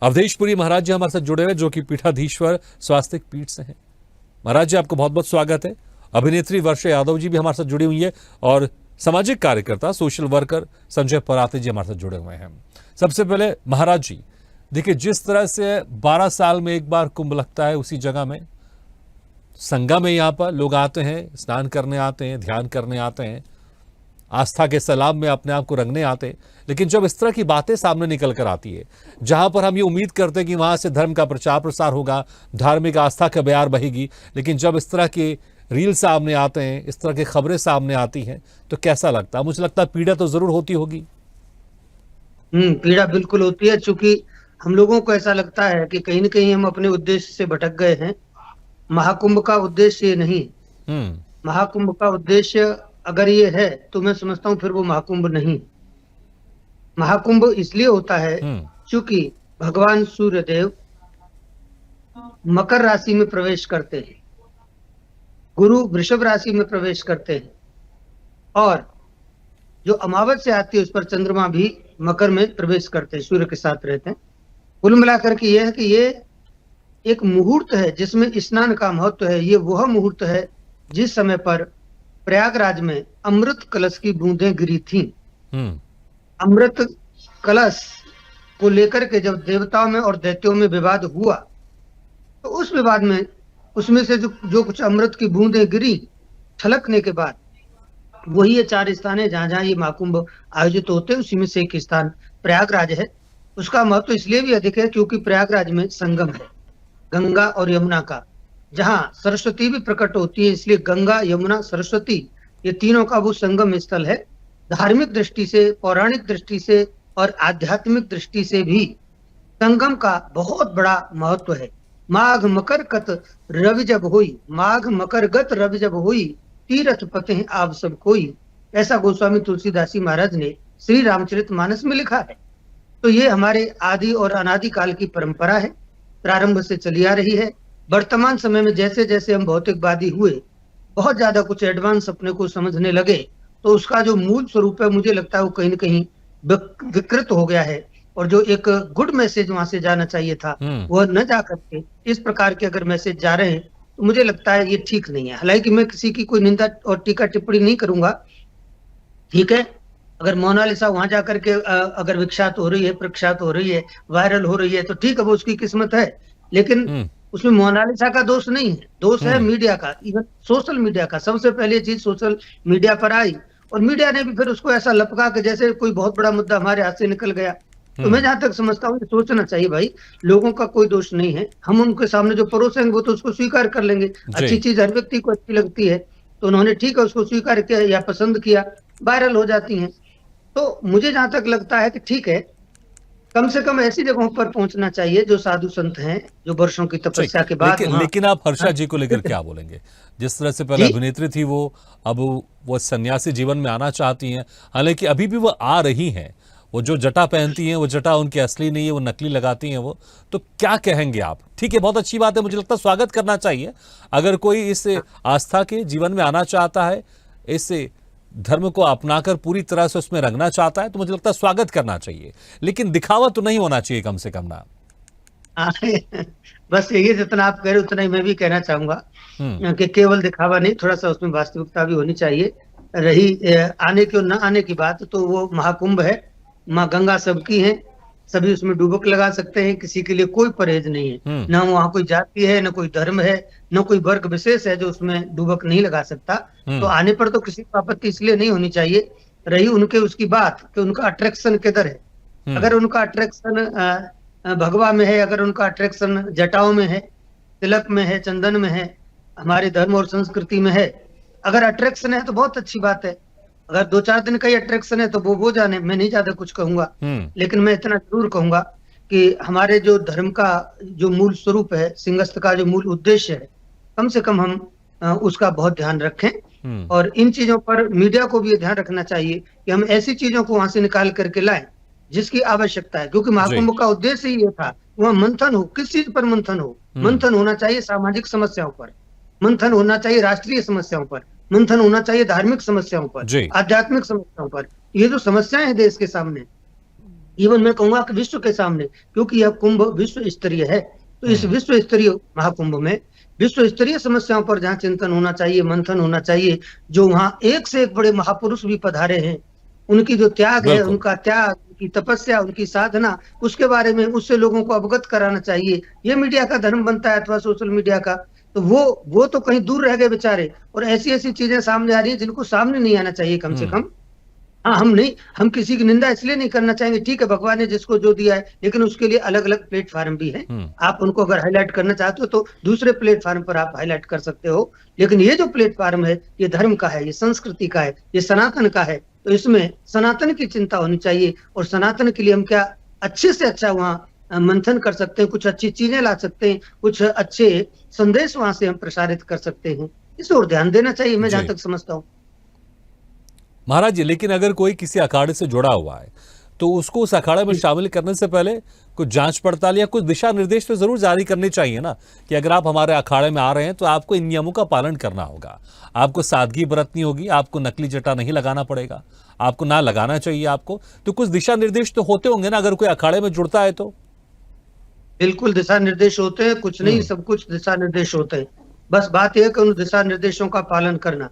अवधेशपुरी महाराज जी हमारे साथ जुड़े हुए, जो कि पीठाधीश्वर स्वास्तिक पीठ से हैं। महाराज जी, आपको बहुत बहुत स्वागत है। अभिनेत्री वर्षा यादव जी भी हमारे साथ जुड़ी हुई है और सामाजिक कार्यकर्ता सोशल वर्कर संजय पराते जी हमारे साथ जुड़े हुए हैं। सबसे पहले महाराज जी, देखिए, जिस तरह से 12 साल में एक बार कुंभ लगता है, उसी जगह में संगम में यहाँ पर लोग आते हैं, स्नान करने आते हैं, ध्यान करने आते हैं, आस्था के सलाब में अपने आप को रंगने आते हैं। लेकिन जब इस तरह की बातें सामने निकल कर आती है, जहां पर हम ये उम्मीद करते हैं कि वहां से धर्म का प्रचार प्रसार होगा, धार्मिक आस्था का बयार बहेगी, लेकिन जब इस तरह के रील सामने आते हैं, इस तरह की खबरें सामने आती हैं, तो कैसा लगता है? मुझे लगता है पीड़ा तो जरूर होती होगी। पीड़ा बिल्कुल होती है, क्योंकि हम लोगों को ऐसा लगता है कि कहीं न कहीं हम अपने उद्देश्य से भटक गए हैं। महाकुंभ का उद्देश्य ये नहीं। महाकुंभ का उद्देश्य अगर ये है तो मैं समझता हूँ फिर वो महाकुंभ नहीं। महाकुंभ इसलिए होता है क्योंकि भगवान सूर्यदेव मकर राशि में प्रवेश करते हैं, गुरु वृषभ राशि में प्रवेश करते हैं, और जो अमावस्या आती है उस पर चंद्रमा भी मकर में प्रवेश करते हैं, सूर्य के साथ रहते हैं। कुल मिलाकर के ये है कि ये एक मुहूर्त है जिसमें स्नान का महत्व है। ये वह मुहूर्त है जिस समय पर प्रयागराज में अमृत कलश की बूंदें गिरी थीं। अमृत कलश को लेकर के जब देवताओं में और दैत्यों में विवाद हुआ, तो उस विवाद में उसमें से जो कुछ अमृत की बूंदें गिरी, छलकने के बाद वही ये 4 स्थान है जहां जहां ये महाकुंभ आयोजित होते हैं। उसी में से एक स्थान प्रयागराज है। उसका महत्व इसलिए भी अधिक है क्योंकि प्रयागराज में संगम है गंगा और यमुना का, जहां सरस्वती भी प्रकट होती है। इसलिए गंगा, यमुना, सरस्वती, ये तीनों का वो संगम स्थल है। धार्मिक दृष्टि से, पौराणिक दृष्टि से और आध्यात्मिक दृष्टि से भी संगम का बहुत बड़ा महत्व है। माघ मकर गत रवि जब होई, माघ मकर गत रवि जब होई, तीरथ पते आप सब कोई, ऐसा गोस्वामी तुलसीदास जी महाराज ने श्री रामचरितमानस में लिखा है। तो ये हमारे आदि और अनादि काल की परंपरा है, प्रारंभ से चली आ रही है। वर्तमान समय में जैसे जैसे हम भौतिकवादी हुए, बहुत ज्यादा कुछ एडवांस अपने को समझने लगे, तो उसका जो मूल स्वरूप है, मुझे लगता है वो कहीं न कहीं विकृत हो गया है। और जो एक गुड मैसेज वहां से जाना चाहिए था, वह न जा करके इस प्रकार के अगर मैसेज जा रहे हैं, तो मुझे लगता है ये ठीक नहीं है। हालांकि मैं किसी की कोई निंदा और टीका टिप्पणी नहीं करूंगा। ठीक है, अगर मोनालिसा वहां जाकर के अगर विख्यात हो रही है, प्रख्यात हो रही है, वायरल हो रही है, तो ठीक है, वो उसकी किस्मत है। लेकिन उसमें मोनालिसा का दोष नहीं है, दोष है मीडिया का, इवन सोशल मीडिया का। सबसे पहले चीज सोशल मीडिया पर आई और मीडिया ने भी फिर उसको ऐसा लपका कि जैसे कोई बहुत बड़ा मुद्दा हमारे हाथ से निकल गया। तो मैं जहां तक समझता हूँ, सोचना चाहिए भाई, लोगों का कोई दोष नहीं है। हम उनके सामने जो परोसेंगे वो तो उसको स्वीकार कर लेंगे। अच्छी चीज हर व्यक्ति को अच्छी लगती है, तो उन्होंने ठीक है उसको स्वीकार किया या पसंद किया, वायरल हो जाती है। तो मुझे जहां तक लगता है कि ठीक है, कम से कम ऐसी जगहों पर पहुंचना चाहिए जो साधु संत हैं, जो वर्षों की तपस्या के बाद। लेकिन आप हर्षा जी को लेकर क्या बोलेंगे? जिस तरह से पहले अभिनेत्री थी वो, अब वो सन्यासी जीवन में आना चाहती हैं, हालांकि अभी भी वो आ रही हैं। वो जो जटा पहनती हैं, वो जटा उनकी असली नहीं है, वो नकली लगाती हैं वो। तो क्या कहेंगे आप? ठीक है, बहुत अच्छी बात है, मुझे लगता है स्वागत करना चाहिए। अगर कोई इस आस्था के जीवन में आना चाहता है, इस धर्म को अपनाकर पूरी तरह से उसमें रंगना चाहता है, तो मुझे लगता है स्वागत करना चाहिए। लेकिन दिखावा तो नहीं होना चाहिए, कम से कम ना। बस यही, जितना आप कह रहे उतना ही मैं भी कहना चाहूंगा कि केवल दिखावा नहीं, थोड़ा सा उसमें वास्तविकता भी होनी चाहिए। रही आने की और न आने की बात, तो वो महाकुंभ है, माँ गंगा सबकी है, सभी उसमें डुबक लगा सकते हैं, किसी के लिए कोई परहेज नहीं है। ना वहाँ कोई जाति है, न कोई धर्म है, न कोई वर्ग विशेष है जो उसमें डुबक नहीं लगा सकता। तो आने पर तो किसी को आपत्ति इसलिए नहीं होनी चाहिए। रही उनके उसकी बात कि उनका अट्रैक्शन किधर है। अगर उनका अट्रैक्शन भगवा में है, अगर उनका अट्रैक्शन जटाओं में है, तिलक में है, चंदन में है, हमारे धर्म और संस्कृति में है, अगर अट्रैक्शन है तो बहुत अच्छी बात है। अगर 2-4 दिन का ही अट्रैक्शन है तो वो जाने, मैं नहीं ज्यादा कुछ कहूंगा। लेकिन मैं इतना जरूर कहूंगा कि हमारे जो धर्म का जो मूल स्वरूप है, सिंहस्थ का जो मूल उद्देश्य है, कम से कम हम उसका बहुत ध्यान रखें। और इन चीजों पर मीडिया को भी ध्यान रखना चाहिए कि हम ऐसी चीजों को वहां से निकाल करके लाएं जिसकी आवश्यकता है। क्योंकि महाकुंभ का उद्देश्य ही ये था, वह मंथन हो। किस चीज पर मंथन हो? मंथन होना चाहिए सामाजिक समस्याओं पर, मंथन होना चाहिए राष्ट्रीय समस्याओं पर, मंथन होना चाहिए धार्मिक समस्याओं पर, आध्यात्मिक समस्याओं पर। ये जो समस्याएं हैं देश के सामने, इवन मैं कहूंगा कि विश्व के सामने, क्योंकि यह कुंभ विश्व स्तरीय है, तो इस विश्व स्तरीय महाकुंभ में विश्व स्तरीय समस्याओं पर जहाँ चिंतन होना चाहिए, मंथन होना चाहिए, जो वहां एक से एक बड़े महापुरुष भी पधारे हैं, उनकी जो त्याग है, बिल्कुल। उनका त्याग, उनकी तपस्या, उनकी साधना, उसके बारे में उससे लोगों को अवगत कराना चाहिए। ये मीडिया का धर्म बनता है, अथवा सोशल मीडिया का। तो वो तो कहीं दूर रह गए बेचारे, और ऐसी ऐसी चीजें सामने आ रही है जिनको सामने नहीं आना चाहिए कम से कम। हाँ, हम किसी की निंदा इसलिए नहीं करना चाहेंगे, ठीक है, भगवान ने जिसको जो दिया है, लेकिन उसके लिए अलग अलग प्लेटफॉर्म भी हैं। आप उनको अगर हाईलाइट करना चाहते हो तो दूसरे प्लेटफॉर्म पर आप हाईलाइट कर सकते हो, लेकिन ये जो प्लेटफॉर्म है, ये धर्म का है, ये संस्कृति का है, ये सनातन का है, तो इसमें सनातन की चिंता होनी चाहिए। और सनातन के लिए हम क्या अच्छे से अच्छा वहाँ मंथन कर सकते हैं, कुछ अच्छी चीजें ला सकते हैं, कुछ अच्छे संदेश वहां से हम प्रसारित कर सकते हैं। इस ओर ध्यान देना चाहिए, मैं जहां जी। तक समझता हूँ। महाराज जी, लेकिन अगर कोई किसी अखाड़े से जुड़ा हुआ है तो उसको उस अखाड़े में शामिल करने से पहले कुछ जांच पड़ताल या कुछ दिशा निर्देश तो जरूर जारी करने चाहिए ना, कि अगर आप हमारे अखाड़े में आ रहे हैं तो आपको इन नियमों का पालन करना होगा, आपको सादगी बरतनी होगी, आपको नकली जटा नहीं लगाना पड़ेगा, आपको ना लगाना चाहिए आपको। तो कुछ दिशा निर्देश तो होते होंगे ना, अगर कोई अखाड़े में जुड़ता है तो? बिल्कुल दिशा निर्देश होते हैं, कुछ नहीं सब कुछ दिशा निर्देश होते हैं। बस बात यह है कि उन दिशा निर्देशों का पालन करना।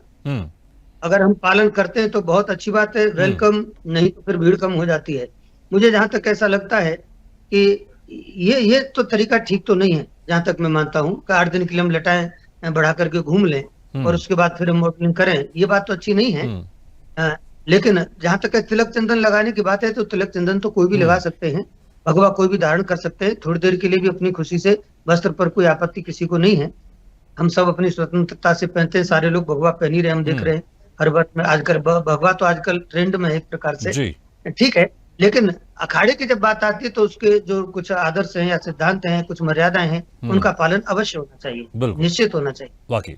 अगर हम पालन करते हैं तो बहुत अच्छी बात है, वेलकम, नहीं तो फिर भीड़ कम हो जाती है। मुझे जहां तक ऐसा लगता है कि ये तो तरीका ठीक तो नहीं है, जहां तक मैं मानता हूँ कि 8 दिन के लिए हम लटाएं बढ़ा करके घूम लें और उसके बाद फिर हम मॉडलिंग करें, ये बात तो अच्छी नहीं है। लेकिन जहां तक तिलक चंदन लगाने की बात है, तो तिलक चंदन तो कोई भी लगा सकते हैं, भगवा कोई भी धारण कर सकते हैं, थोड़ी देर के लिए भी अपनी खुशी से, वस्त्र पर कोई आपत्ति किसी को नहीं है। हम सब अपनी स्वतंत्रता से पहनते हैं, सारे लोग भगवा पहन ही रहे, हम देख रहे हैं हर वर्ष में। आजकल भगवा तो आजकल ट्रेंड में है एक प्रकार से, ठीक है। लेकिन अखाड़े की जब बात आती है तो उसके जो कुछ आदर्श हैं या सिद्धांत हैं, कुछ मर्यादाएं हैं, उनका पालन अवश्य होना चाहिए, निश्चित होना चाहिए। वाकई